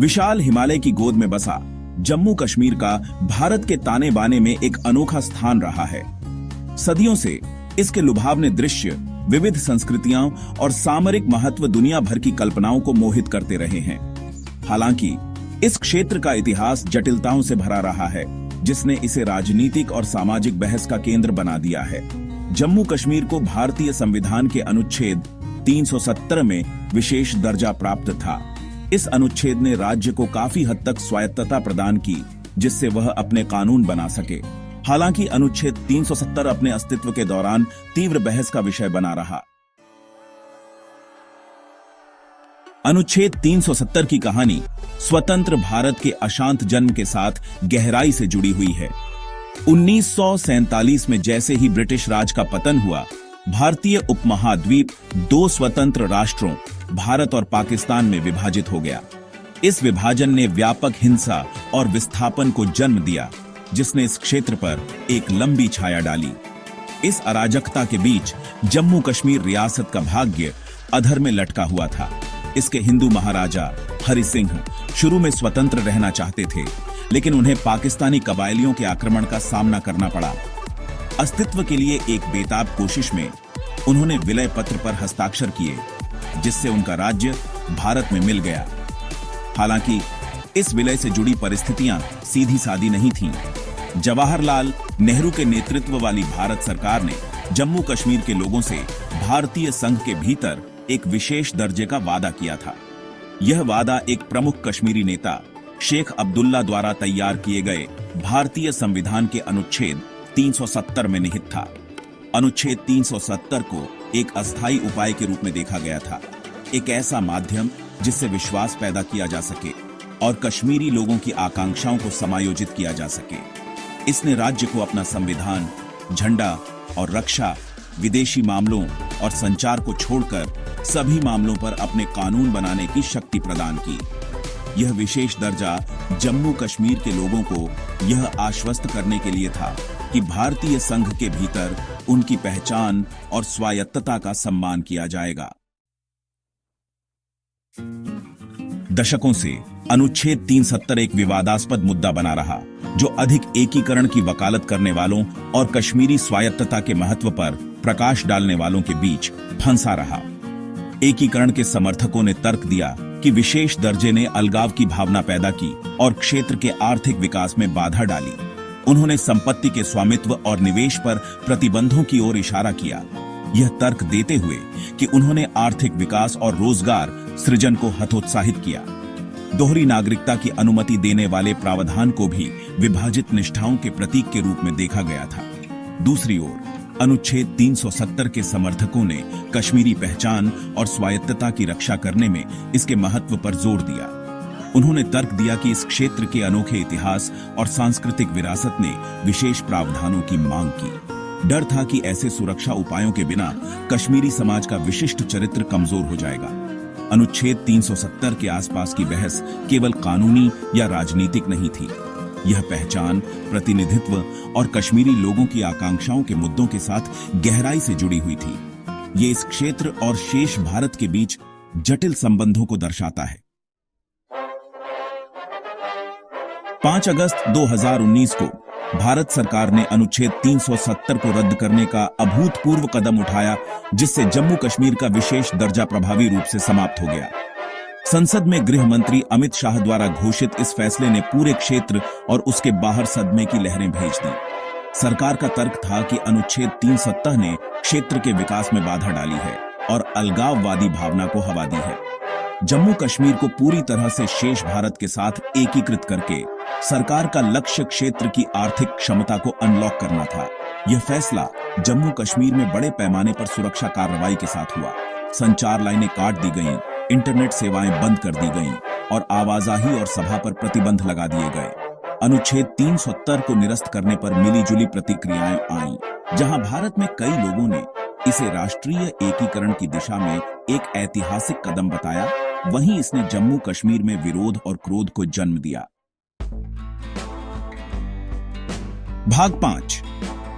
विशाल हिमालय की गोद में बसा जम्मू कश्मीर का भारत के ताने बाने में एक अनोखा स्थान रहा है। सदियों से इसके लुभावने दृश्य, विविध संस्कृतियां और सामरिक महत्व दुनिया भर की कल्पनाओं को मोहित करते रहे हैं। हालांकि इस क्षेत्र का इतिहास जटिलताओं से भरा रहा है, जिसने इसे राजनीतिक और सामाजिक बहस का केंद्र बना दिया है। जम्मू कश्मीर को भारतीय संविधान के अनुच्छेद 370 में विशेष दर्जा प्राप्त था। इस अनुच्छेद ने राज्य को काफी हद तक स्वायत्तता प्रदान की, जिससे वह अपने कानून बना सके। हालांकि अनुच्छेद 370 अपने अस्तित्व के दौरान तीव्र बहस का विषय बना रहा। अनुच्छेद 370 की कहानी स्वतंत्र भारत के अशांत जन्म के साथ गहराई से जुड़ी हुई है। 1947 में जैसे ही ब्रिटिश राज का पतन हुआ, भारतीय उपमहाद्वीप दो स्वतंत्र राष्ट्रों भारत और पाकिस्तान में विभाजित हो गया। इस विभाजन ने व्यापक हिंसा और विस्थापन को जन्म दिया, जिसने इस क्षेत्र पर एक लंबी छाया डाली। इस अराजकता के बीच जम्मू कश्मीर रियासत का भाग्य अधर में लटका हुआ था। इसके हिंदू महाराजा हरि सिंह शुरू में स्वतंत्र रहना चाहते थे, लेकिन उन्हें पाकिस्तानी कबायलियों के आक्रमण का सामना करना पड़ा। अस्तित्व के लिए एक बेताब कोशिश में उन्होंने विलय पत्र पर हस्ताक्षर किए, जिससे उनका राज्य भारत में मिल गया। हालांकि इस विलय से जुड़ी परिस्थितियां सीधी सादी नहीं थीं। जवाहरलाल नेहरू के नेतृत्व वाली भारत सरकार ने जम्मू कश्मीर के लोगों से भारतीय संघ के भीतर एक विशेष दर्जे का वादा किया था। यह वादा एक प्रमुख कश्मीरी नेता शेख अब्दुल्ला द्वारा तैयार किए गए भारतीय संविधान के अनुच्छेद 370 में निहित था। अनुच्छेद 370 को एक अस्थायी उपाय के रूप में देखा गया था, एक ऐसा माध्यम जिससे विश्वास पैदा किया जा सके और कश्मीरी लोगों की आकांक्षाओं को समायोजित किया जा सके। इसने राज्य को अपना संविधान, झंडा और रक्षा, विदेशी मामलों और संचार को छोड़कर सभी मामलों पर अपने कानून बनाने की शक्ति प्रदान की। यह विशेष दर्जा जम्मू कश्मीर के लोगों को यह आश्वस्त करने के लिए था कि भारतीय संघ के भीतर उनकी पहचान और स्वायत्तता का सम्मान किया जाएगा। दशकों से अनुच्छेद 370 एक विवादास्पद मुद्दा बना रहा, जो अधिक एकीकरण की वकालत करने वालों और कश्मीरी स्वायत्तता के महत्व पर प्रकाश डालने वालों के बीच फंसा रहा। एकीकरण के समर्थकों ने तर्क दिया कि विशेष दर्जे ने अलगाव की भावना पैदा की और क्षेत्र के आर्थिक विकास में बाधा डाली। उन्होंने संपत्ति के स्वामित्व और निवेश पर प्रतिबंधों की ओर इशारा किया, यह तर्क देते हुए कि उन्होंने आर्थिक विकास और रोजगार सृजन को हतोत्साहित किया। दोहरी नागरिकता की अनुमति देने वाले प्रावधान को भी विभाजित निष्ठाओं के प्रतीक के रूप में देखा गया था। दूसरी ओर अनुच्छेद 370 के समर्थकों ने कश्मीरी पहचान और स्वायत्तता की रक्षा करने में इसके महत्व पर जोर दिया। उन्होंने तर्क दिया कि इस क्षेत्र के अनोखे इतिहास और सांस्कृतिक विरासत ने विशेष प्रावधानों की मांग की। डर था कि ऐसे सुरक्षा उपायों के बिना कश्मीरी समाज का विशिष्ट चरित्र कमजोर हो जाएगा। अनुच्छेद 370 के आसपास की बहस केवल कानूनी या राजनीतिक नहीं थी। यह पहचान, प्रतिनिधित्व और कश्मीरी लोगों की आकांक्षाओं के मुद्दों के साथ गहराई से जुड़ी हुई थी। ये इस क्षेत्र और शेष भारत के बीच जटिल संबंधों को दर्शाता है। 5 अगस्त 2019 को भारत सरकार ने अनुच्छेद 370 को रद्द करने का अभूतपूर्व कदम उठाया, जिससे जम्मू कश्मीर का विशेष दर्जा प्रभावी रूप से समाप्त हो गया। संसद में गृह मंत्री अमित शाह द्वारा घोषित इस फैसले ने पूरे क्षेत्र और उसके बाहर सदमे की लहरें भेज दी। सरकार का तर्क था कि अनुच्छेद 370 ने क्षेत्र के विकास में बाधा डाली है और अलगाववादी भावना को हवा दी है। जम्मू कश्मीर को पूरी तरह से शेष भारत के साथ एकीकृत करके सरकार का लक्ष्य क्षेत्र की आर्थिक क्षमता को अनलॉक करना था। यह फैसला जम्मू कश्मीर में बड़े पैमाने पर सुरक्षा कार्रवाई के साथ हुआ। संचार लाइनें काट दी गईं, इंटरनेट सेवाएं बंद कर दी गईं और आवाजाही और सभा पर प्रतिबंध लगा दिए गए। अनुच्छेद 370 को निरस्त करने पर मिलीजुली प्रतिक्रियाएं आईं। जहां भारत में कई लोगों ने इसे राष्ट्रीय एकीकरण की दिशा में एक ऐतिहासिक कदम बताया, वहीं इसने जम्मू कश्मीर में विरोध और क्रोध को जन्म दिया। भाग 5,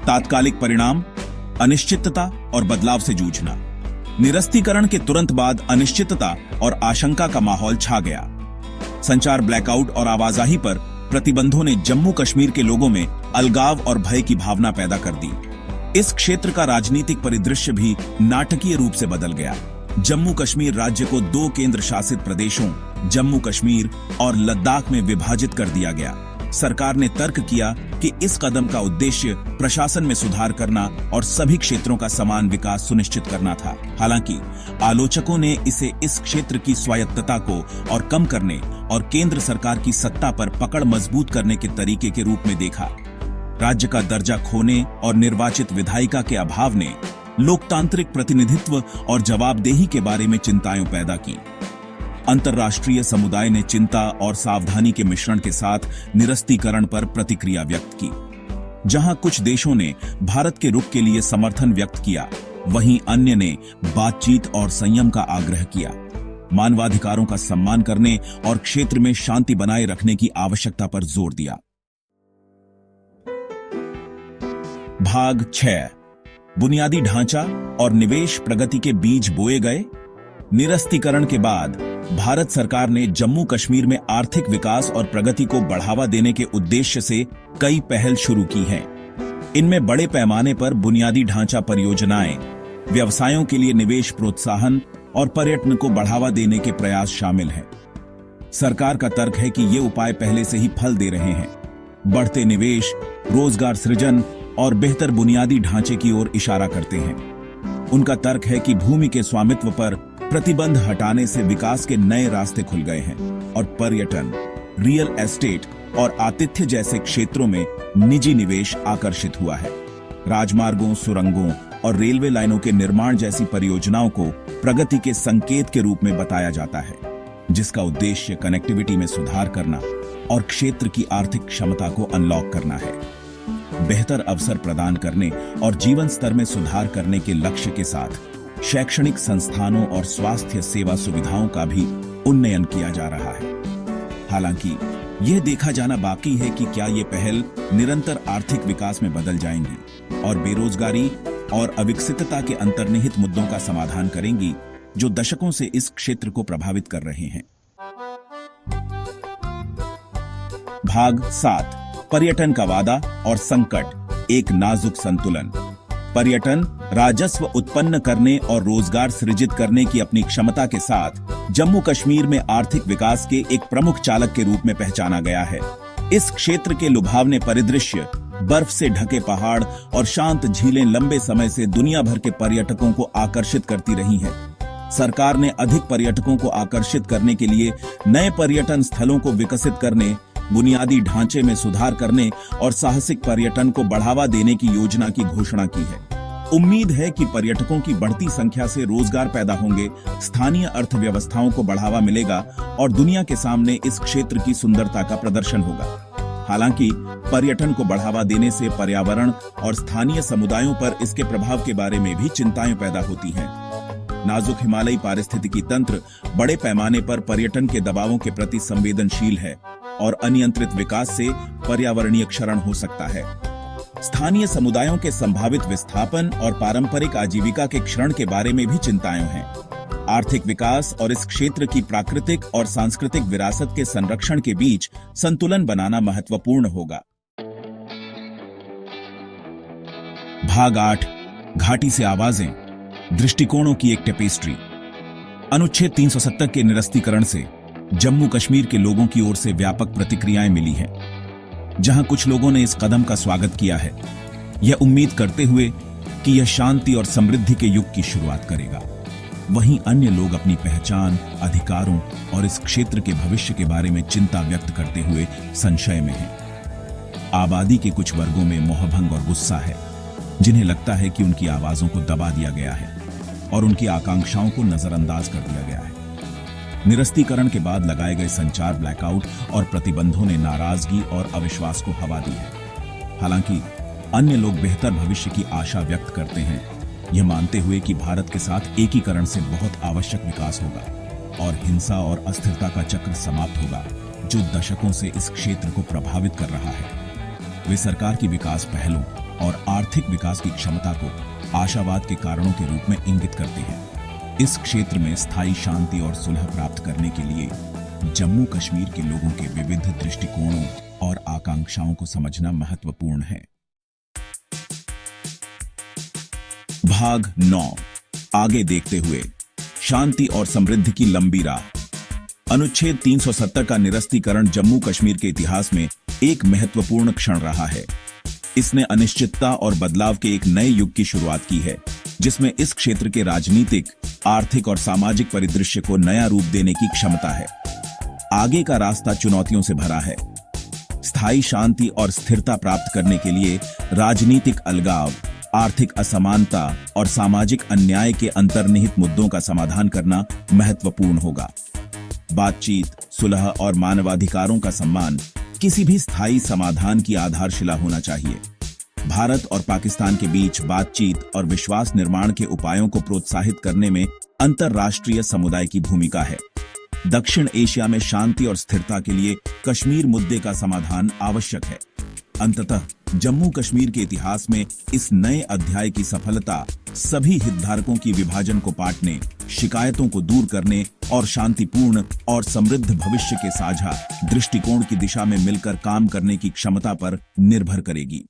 तात्कालिक परिणाम, अनिश्चितता और बदलाव से जूझना। निरस्तीकरण के तुरंत बाद अनिश्चितता और आशंका का माहौल छा गया। संचार ब्लैकआउट और आवाजाही पर प्रतिबंधों ने जम्मू कश्मीर के लोगों में अलगाव और भय की भावना पैदा कर दी। इस क्षेत्र का राजनीतिक परिदृश्य भी नाटकीय रूप से बदल गया। जम्मू कश्मीर राज्य को 2 केंद्र शासित प्रदेशों जम्मू कश्मीर और लद्दाख में विभाजित कर दिया गया। सरकार ने तर्क किया कि इस कदम का उद्देश्य प्रशासन में सुधार करना और सभी क्षेत्रों का समान विकास सुनिश्चित करना था। हालांकि आलोचकों ने इसे इस क्षेत्र की स्वायत्तता को और कम करने और केंद्र सरकार की सत्ता पर पकड़ मजबूत करने के तरीके के रूप में देखा। राज्य का दर्जा खोने और निर्वाचित विधायिका के अभाव ने लोकतांत्रिक प्रतिनिधित्व और जवाबदेही के बारे में चिंताएं पैदा की। अंतर्राष्ट्रीय समुदाय ने चिंता और सावधानी के मिश्रण के साथ निरस्तीकरण पर प्रतिक्रिया व्यक्त की। जहां कुछ देशों ने भारत के रुख के लिए समर्थन व्यक्त किया, वहीं अन्य ने बातचीत और संयम का आग्रह किया। मानवाधिकारों का सम्मान करने और क्षेत्र में शांति बनाए रखने की आवश्यकता पर जोर दिया। भाग 6 बुनियादी ढांचा और निवेश प्रगति के बीज बोए गए। निरस्तीकरण के बाद भारत सरकार ने जम्मू कश्मीर में आर्थिक विकास और प्रगति को बढ़ावा देने के उद्देश्य से कई पहल शुरू की हैं। इनमें बड़े पैमाने पर बुनियादी ढांचा परियोजनाएं, व्यवसायों के लिए निवेश प्रोत्साहन और पर्यटन को बढ़ावा देने के प्रयास शामिल हैं। सरकार का तर्क है कि ये उपाय पहले से ही फल दे रहे हैं। बढ़ते निवेश, रोजगार सृजन और बेहतर बुनियादी ढांचे की ओर इशारा करते हैं। उनका तर्क है कि भूमि के स्वामित्व पर प्रतिबंध हटाने से विकास के नए रास्ते खुल गए हैं और पर्यटन, रियल एस्टेट और आतिथ्य जैसे क्षेत्रों में निजी निवेश आकर्षित हुआ है। राजमार्गों, सुरंगों और रेलवे लाइनों के निर्माण जैसी परियोजनाओं को प्रगति के संकेत के रूप में बताया जाता है, जिसका उद्देश्य कनेक्टिविटी में सुधार करना और क्षेत्र की आर्थिक क्षमता को अनलॉक करना है। बेहतर अवसर प्रदान करने और जीवन स्तर में सुधार करने के लक्ष्य के साथ शैक्षणिक संस्थानों और स्वास्थ्य सेवा सुविधाओं का भी उन्नयन किया जा रहा है। हालांकि यह देखा जाना बाकी है कि क्या ये पहल निरंतर आर्थिक विकास में बदल जाएंगी और बेरोजगारी और अविकसितता के अंतर्निहित मुद्दों का समाधान करेंगी जो दशकों से इस क्षेत्र को प्रभावित कर रहे हैं। भाग 7 पर्यटन का वादा और संकट, एक नाजुक संतुलन। पर्यटन राजस्व उत्पन्न करने और रोजगार सृजित करने की अपनी क्षमता के साथ जम्मू कश्मीर में आर्थिक विकास के एक प्रमुख चालक के रूप में पहचाना गया है। इस क्षेत्र के लुभावने परिदृश्य, बर्फ से ढके पहाड़ और शांत झीलें लंबे समय से दुनिया भर के पर्यटकों को आकर्षित करती रही हैं। सरकार ने अधिक पर्यटकों को आकर्षित करने के लिए नए पर्यटन स्थलों को विकसित करने, बुनियादी ढांचे में सुधार करने और साहसिक पर्यटन को बढ़ावा देने की योजना की घोषणा की है। उम्मीद है कि पर्यटकों की बढ़ती संख्या से रोजगार पैदा होंगे, स्थानीय अर्थव्यवस्थाओं को बढ़ावा मिलेगा और दुनिया के सामने इस क्षेत्र की सुंदरता का प्रदर्शन होगा। हालांकि पर्यटन को बढ़ावा देने से पर्यावरण और स्थानीय समुदायों पर इसके प्रभाव के बारे में भी चिंताएं पैदा होती हैं। नाजुक हिमालयी पारिस्थितिकी तंत्र बड़े पैमाने पर पर्यटन के दबावों के प्रति संवेदनशील है और अनियंत्रित विकास से पर्यावरणीय क्षरण हो सकता है। स्थानीय समुदायों के संभावित विस्थापन और पारंपरिक आजीविका के क्षरण के बारे में भी चिंताएं हैं। आर्थिक विकास और इस क्षेत्र की प्राकृतिक और सांस्कृतिक विरासत के संरक्षण के बीच संतुलन बनाना महत्वपूर्ण होगा। भाग 8 घाटी से आवाजें, दृष्टिकोणों की एक टेपेस्ट्री। अनुच्छेद 370 के निरस्तीकरण से जम्मू कश्मीर के लोगों की ओर से व्यापक प्रतिक्रियाएं मिली हैं। जहां कुछ लोगों ने इस कदम का स्वागत किया है, यह उम्मीद करते हुए कि यह शांति और समृद्धि के युग की शुरुआत करेगा, वहीं अन्य लोग अपनी पहचान, अधिकारों और इस क्षेत्र के भविष्य के बारे में चिंता व्यक्त करते हुए संशय में हैं। आबादी के कुछ वर्गों में मोहभंग और गुस्सा है, जिन्हें लगता है कि उनकी आवाजों को दबा दिया गया है और उनकी आकांक्षाओं को नजरअंदाज कर दिया गया है। निरस्तीकरण के बाद लगाए गए संचार ब्लैकआउट और प्रतिबंधों ने नाराजगी और अविश्वास को हवा दी है। हालांकि अन्य लोग बेहतर भविष्य की आशा व्यक्त करते हैं, यह मानते हुए कि भारत के साथ एकीकरण से बहुत आवश्यक विकास होगा और हिंसा और अस्थिरता का चक्र समाप्त होगा जो दशकों से इस क्षेत्र को प्रभावित कर रहा है। वे सरकार की विकास पहलों और आर्थिक विकास की क्षमता को आशावाद के कारणों के रूप में इंगित करते हैं। इस क्षेत्र में स्थायी शांति और सुलह प्राप्त करने के लिए जम्मू कश्मीर के लोगों के विविध दृष्टिकोणों और आकांक्षाओं को समझना महत्वपूर्ण है। भाग 9 आगे देखते हुए, शांति और समृद्धि की लंबी राह। अनुच्छेद 370 का निरस्तीकरण जम्मू कश्मीर के इतिहास में एक महत्वपूर्ण क्षण रहा है। इसने अनिश्चितता और बदलाव के एक नए युग की शुरुआत की है, जिसमें इस क्षेत्र के राजनीतिक, आर्थिक और सामाजिक परिदृश्य को नया रूप देने की क्षमता है। आगे का रास्ता चुनौतियों से भरा है। स्थायी शांति और स्थिरता प्राप्त करने के लिए राजनीतिक अलगाव, आर्थिक असमानता और सामाजिक अन्याय के अंतर्निहित मुद्दों का समाधान करना महत्वपूर्ण होगा। बातचीत, सुलह और मानवाधिकारों का सम्मान किसी भी स्थायी समाधान की आधारशिला होना चाहिए। भारत और पाकिस्तान के बीच बातचीत और विश्वास निर्माण के उपायों को प्रोत्साहित करने में अंतर्राष्ट्रीय समुदाय की भूमिका है। दक्षिण एशिया में शांति और स्थिरता के लिए कश्मीर मुद्दे का समाधान आवश्यक है। अंततः जम्मू कश्मीर के इतिहास में इस नए अध्याय की सफलता सभी हितधारकों की विभाजन को पाटने, शिकायतों को दूर करने और शांतिपूर्ण और समृद्ध भविष्य के साझा दृष्टिकोण की दिशा में मिलकर काम करने की क्षमता पर निर्भर करेगी।